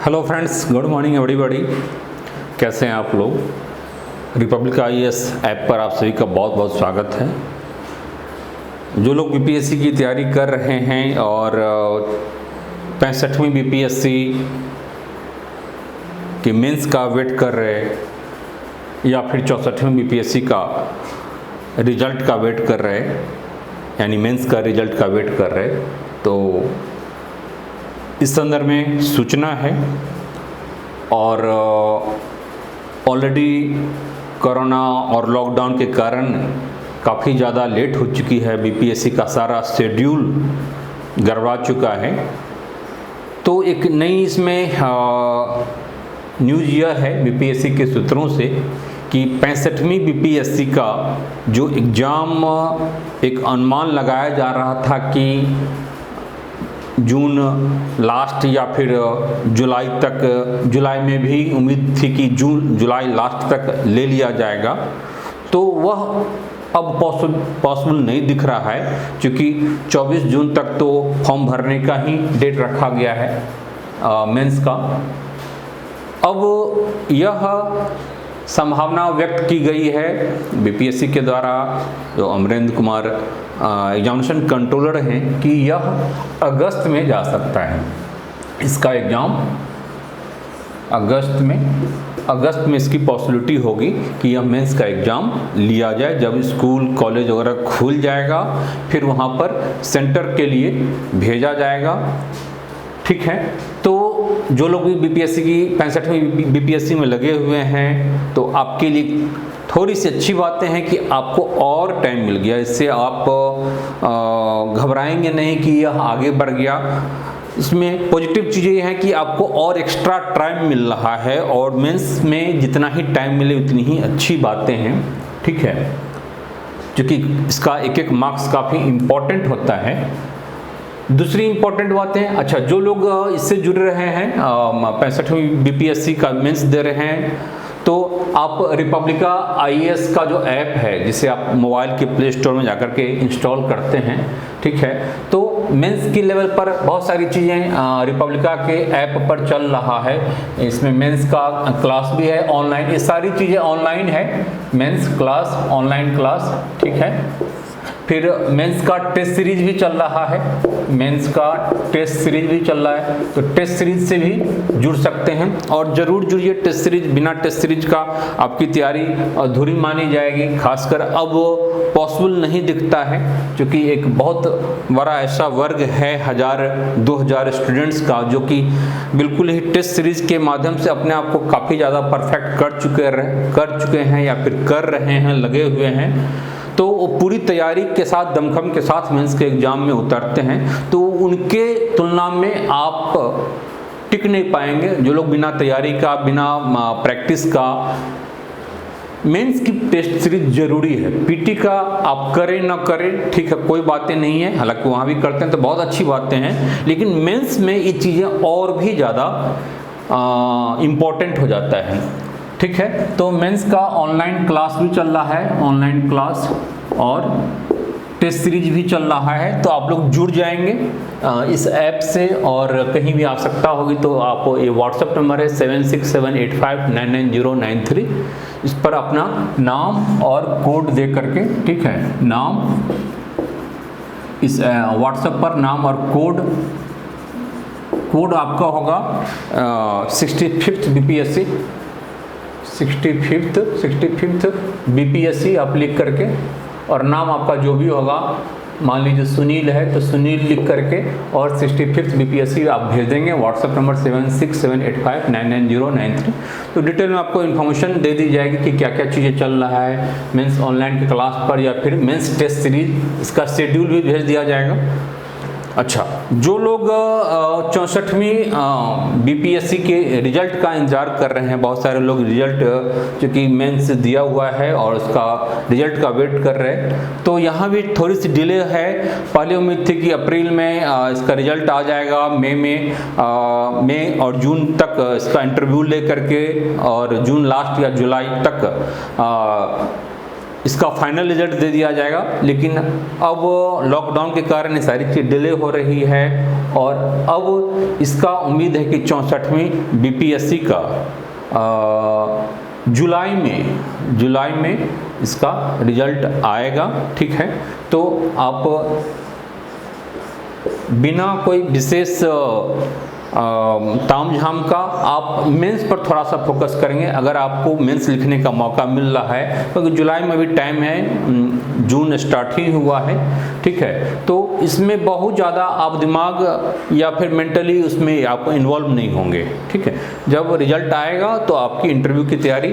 Hello friends, good morning everybody. कैसे हैं आप लोग। रिपब्लिक आईएएस ऐप पर आप सभी का बहुत बहुत स्वागत है। जो लोग बीपीएससी की तैयारी कर रहे हैं और 65वीं बीपीएससी के मेंस का वेट कर रहे हैं या फिर 64वीं बीपीएससी का रिजल्ट का वेट कर रहे हैं, यानी मेंस का रिजल्ट का वेट कर रहे हैं, तो इस संदर्भ में सूचना है। और ऑलरेडी कोरोना और लॉकडाउन के कारण काफ़ी ज़्यादा लेट हो चुकी है, बीपीएससी का सारा शेड्यूल गड़बड़ा चुका है। तो एक नई इसमें न्यूज़ यह है बीपीएससी के सूत्रों से कि 65वीं बीपीएससी का जो एग्ज़ाम एक अनुमान लगाया जा रहा था कि जून लास्ट या फिर जुलाई में भी उम्मीद थी कि जुलाई लास्ट तक ले लिया जाएगा, तो वह अब पॉसिबल नहीं दिख रहा है, क्योंकि 24 जून तक तो फॉर्म भरने का ही डेट रखा गया है मेंस का। अब यह संभावना व्यक्त की गई है बीपीएससी के द्वारा, जो अमरेंद्र कुमार एग्जामिनेशन कंट्रोलर हैं, कि यह अगस्त में जा सकता है। इसका एग्ज़ाम अगस्त में इसकी पॉसिबिलिटी होगी कि यह मेंस का एग्ज़ाम लिया जाए। जब स्कूल कॉलेज वगैरह खुल जाएगा फिर वहाँ पर सेंटर के लिए भेजा जाएगा। ठीक है, तो जो लोग भी बीपीएससी की 65वीं बीपीएससी में लगे हुए हैं, तो आपके लिए थोड़ी सी अच्छी बातें हैं कि आपको और टाइम मिल गया। इससे आप घबराएंगे नहीं कि यह आगे बढ़ गया। इसमें पॉजिटिव चीज़ ये है कि आपको और एक्स्ट्रा टाइम मिल रहा है, और मेंस में जितना ही टाइम मिले उतनी ही अच्छी बातें हैं। ठीक है, क्योंकि इसका एक एक मार्क्स काफ़ी इम्पोर्टेंट होता है। दूसरी इम्पोर्टेंट बातें, अच्छा, जो लोग इससे जुड़ रहे हैं 65वीं बीपीएससी का मेंस दे रहे हैं, तो आप रिपब्लिका आईएएस का जो ऐप है, जिसे आप मोबाइल के प्ले स्टोर में जाकर के इंस्टॉल करते हैं, ठीक है, तो मेंस की लेवल पर बहुत सारी चीज़ें रिपब्लिका के ऐप पर चल रहा है। इसमें मेंस का क्लास भी है ऑनलाइन, ये सारी चीज़ें ऑनलाइन है। मेंस क्लास, ऑनलाइन क्लास, ठीक है। फिर मेंस का टेस्ट सीरीज भी चल रहा है, तो टेस्ट सीरीज से भी जुड़ सकते हैं, और ज़रूर जुड़िए टेस्ट सीरीज। बिना टेस्ट सीरीज का आपकी तैयारी अधूरी मानी जाएगी। खासकर अब पॉसिबल नहीं दिखता है, क्योंकि एक बहुत बड़ा ऐसा वर्ग है 1000-2000 स्टूडेंट्स का, जो कि बिल्कुल ही टेस्ट सीरीज के माध्यम से अपने आप को काफ़ी ज़्यादा परफेक्ट कर चुके हैं या फिर कर रहे हैं, लगे हुए हैं। तो वो पूरी तैयारी के साथ, दमखम के साथ मेंस के एग्ज़ाम में उतरते हैं, तो उनके तुलना में आप टिक नहीं पाएंगे। जो लोग बिना तैयारी का, बिना प्रैक्टिस का, मेंस की टेस्ट सीरीज जरूरी है। पीटी का आप करें ना करें, ठीक है, कोई बातें नहीं है, हालांकि वहाँ भी करते हैं तो बहुत अच्छी बातें हैं, लेकिन मेंस में ये चीज़ें और भी ज़्यादा इम्पोर्टेंट हो जाता है। ठीक है, तो मेंस का ऑनलाइन क्लास भी चल रहा है, ऑनलाइन क्लास और टेस्ट सीरीज भी चल रहा है। तो आप लोग जुड़ जाएंगे इस ऐप से, और कहीं भी आवश्यकता होगी तो आप, ये व्हाट्सएप नंबर है 7678599093, इस पर अपना नाम और कोड दे करके, ठीक है, नाम, इस व्हाट्सएप पर नाम और कोड आपका होगा 65th बीपीएससी, 65th बीपीएससी आप लिख करके, और नाम आपका जो भी होगा, मान लीजिए सुनील है तो सुनील लिख करके, और 65th बीपीएससी आप भेज देंगे। WhatsApp number 7678599093। तो डिटेल में आपको इन्फॉर्मेशन दे दी जाएगी कि क्या क्या चीज़ें चल रहा है मेंस ऑनलाइन की क्लास पर, या फिर मेंस टेस्ट सीरीज, इसका शेड्यूल भी भेज दिया जाएगा। अच्छा, जो लोग 64वीं बीपीएससी के रिजल्ट का इंतज़ार कर रहे हैं, बहुत सारे लोग रिजल्ट चूँकि मेंस दिया हुआ है और उसका रिजल्ट का वेट कर रहे हैं, तो यहाँ भी थोड़ी सी डिले है। पहले उम्मीद थी कि अप्रैल में इसका रिजल्ट आ जाएगा, मई और जून तक इसका इंटरव्यू ले करके, और जून लास्ट या जुलाई तक इसका फाइनल रिजल्ट दे दिया जाएगा। लेकिन अब लॉकडाउन के कारण ये सारी चीज़ डिले हो रही है और अब इसका उम्मीद है कि 64वीं बीपीएससी का जुलाई में इसका रिजल्ट आएगा। ठीक है, तो आप बिना कोई विशेष तामझाम का आप मेंस पर थोड़ा सा फोकस करेंगे अगर आपको मेंस लिखने का मौका मिल रहा है, क्योंकि जुलाई में भी टाइम है, जून स्टार्ट ही हुआ है। ठीक है, तो इसमें बहुत ज़्यादा आप दिमाग या फिर मेंटली उसमें आप इन्वॉल्व नहीं होंगे। ठीक है, जब रिजल्ट आएगा तो आपकी इंटरव्यू की तैयारी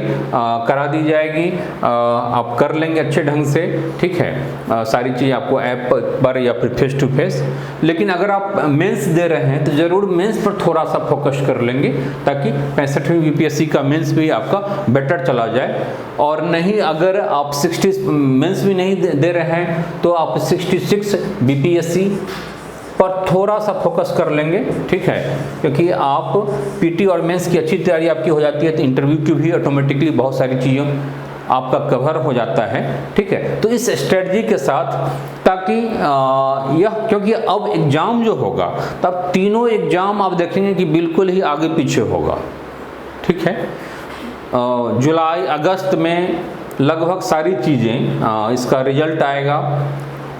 करा दी जाएगी, आप कर लेंगे अच्छे ढंग से। ठीक है, सारी चीज़ आपको ऐप पर या फिर फेस टू फेस। लेकिन अगर आप मेंस दे रहे हैं तो ज़रूर मेंस पर थोड़ा सा फोकस कर लेंगे ताकि 65वीं बीपीएससी का मेंस भी आपका बेटर चला जाए। और नहीं, अगर आप 60 मेंस भी नहीं दे रहे हैं तो आप 66 बीपीएससी पर थोड़ा सा फोकस कर लेंगे। ठीक है, क्योंकि आप पीटी और मेंस की अच्छी तैयारी आपकी हो जाती है तो इंटरव्यू की भी ऑटोमेटिकली बहुत सारी चीज़ों आपका कवर हो जाता है। ठीक है, तो इस स्ट्रेटजी के साथ, ताकि क्योंकि अब एग्ज़ाम जो होगा तब तीनों एग्ज़ाम आप देखेंगे कि बिल्कुल ही आगे पीछे होगा। ठीक है, जुलाई अगस्त में लगभग सारी चीज़ें इसका रिजल्ट आएगा,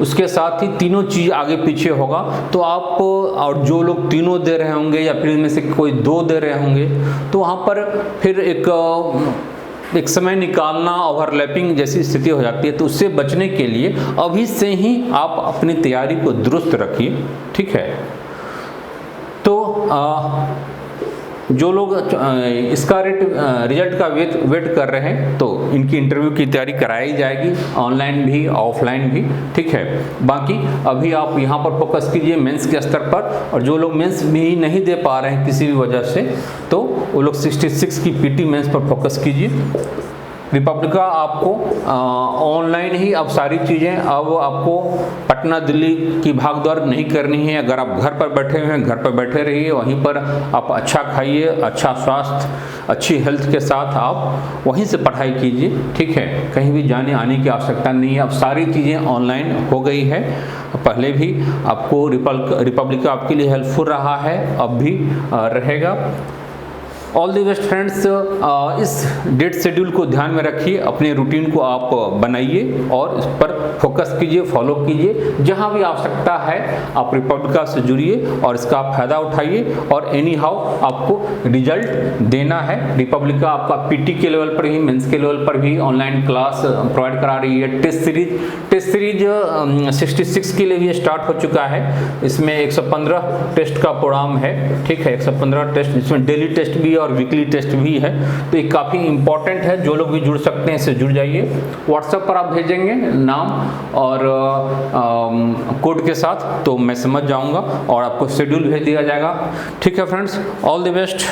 उसके साथ ही तीनों चीज़ आगे पीछे होगा। तो आप और जो लोग तीनों दे रहे होंगे या फिर इनमें से कोई 2 दे रहे होंगे तो वहाँ पर फिर एक समय निकालना, ओवरलैपिंग जैसी स्थिति हो जाती है। तो उससे बचने के लिए अभी से ही आप अपनी तैयारी को दुरुस्त रखिए। ठीक है, तो जो लोग इसका रिजल्ट का वेट कर रहे हैं तो इनकी इंटरव्यू की तैयारी कराई जाएगी, ऑनलाइन भी ऑफलाइन भी। ठीक है, बाकी अभी आप यहाँ पर फोकस कीजिए मेंस के स्तर पर। और जो लोग मेंस भी नहीं दे पा रहे हैं किसी भी वजह से तो वो लोग 66 की पीटी मेंस पर फोकस कीजिए। रिपब्लिका आपको ऑनलाइन ही अब सारी चीज़ें, अब आपको पटना दिल्ली की भागदौड़ नहीं करनी है। अगर आप घर पर बैठे हुए हैं, घर पर बैठे रहिए, वहीं पर आप अच्छा खाइए, अच्छा स्वास्थ्य, अच्छी हेल्थ के साथ आप वहीं से पढ़ाई कीजिए। ठीक है, कहीं भी जाने आने की आवश्यकता नहीं है, अब सारी चीज़ें ऑनलाइन हो गई है। पहले भी आपको रिपब्लिका आपके लिए हेल्पफुल रहा है, अब भी रहेगा। ऑल दी बेस्ट फ्रेंड्स, इस डेट शेड्यूल को ध्यान में रखिए, अपने रूटीन को आप बनाइए और इस पर फोकस कीजिए, फॉलो कीजिए। जहां भी आवश्यकता है आप रिपब्लिका से जुड़िए और इसका फ़ायदा उठाइए। और एनी हाउ आपको रिजल्ट देना है। रिपब्लिका आपका पीटी के लेवल पर ही, मेंस के लेवल पर भी ऑनलाइन क्लास प्रोवाइड करा रही है। टेस्ट सीरीज 66 के लिए भी स्टार्ट हो चुका है। इसमें 115 टेस्ट का प्रोग्राम है। ठीक है, 115 टेस्ट, जिसमें डेली टेस्ट भी और वीकली टेस्ट भी है। तो ये काफ़ी इंपॉर्टेंट है, जो लोग भी जुड़ सकते हैं इससे जुड़ जाइए। व्हाट्सएप पर आप भेजेंगे नाम और कोड के साथ तो मैं समझ जाऊंगा और आपको शेड्यूल भेज दिया जाएगा। ठीक है फ्रेंड्स, ऑल द बेस्ट।